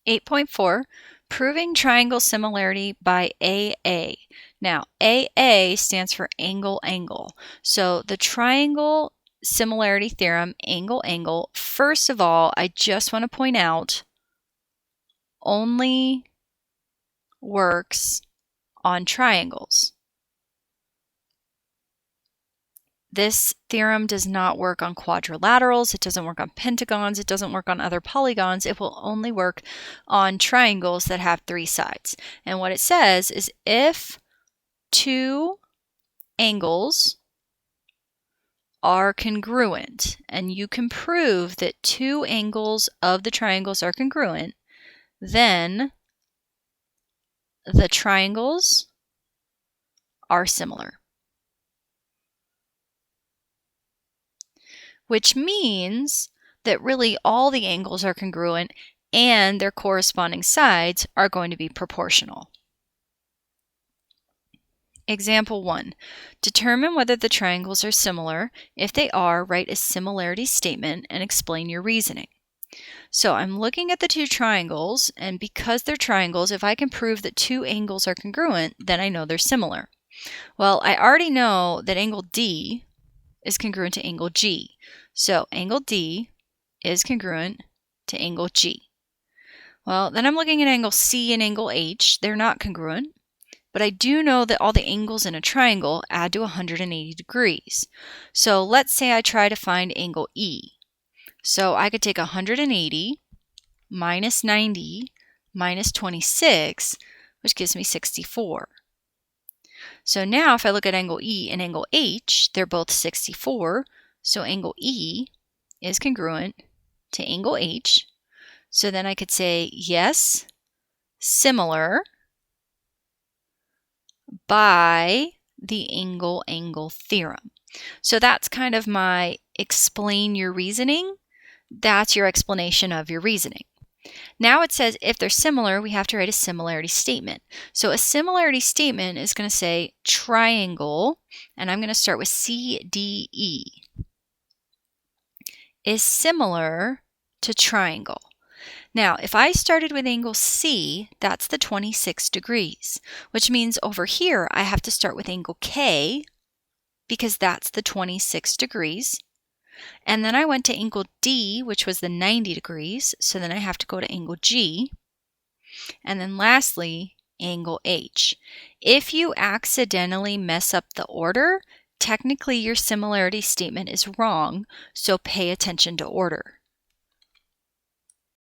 8.4, proving triangle similarity by AA. Now, AA stands for angle, angle. So the triangle similarity theorem, angle, angle, first of all, I just want to point out, only works on triangles. This theorem does not work on quadrilaterals, it doesn't work on pentagons, it doesn't work on other polygons, it will only work on triangles that have 3 sides. And what it says is if two angles are congruent, and you can prove that 2 angles of the triangles are congruent, then the triangles are similar. Which means that really all the angles are congruent and their corresponding sides are going to be proportional. Example 1. Determine whether the triangles are similar. If they are, write a similarity statement and explain your reasoning. So I'm looking at the 2 triangles, and because they're triangles, if I can prove that 2 angles are congruent, then I know they're similar. Well, I already know that angle D is congruent to angle G. So angle D is congruent to angle G. Well, then I'm looking at angle C and angle H. They're not congruent, but I do know that all the angles in a triangle add to 180 degrees. So let's say I try to find angle E. So I could take 180 minus 90 minus 26, which gives me 64. So now if I look at angle E and angle H, they're both 64. So angle E is congruent to angle H. So then I could say, yes, similar by the angle-angle theorem. So that's kind of my explain your reasoning. That's your explanation of your reasoning. Now it says if they're similar, we have to write a similarity statement. So a similarity statement is going to say triangle, and I'm going to start with CDE, is similar to triangle. Now, if I started with angle C, that's the 26 degrees, which means over here I have to start with angle K because that's the 26 degrees. And then I went to angle D, which was the 90 degrees, so then I have to go to angle G. And then lastly, angle H. If you accidentally mess up the order, technically your similarity statement is wrong, so pay attention to order.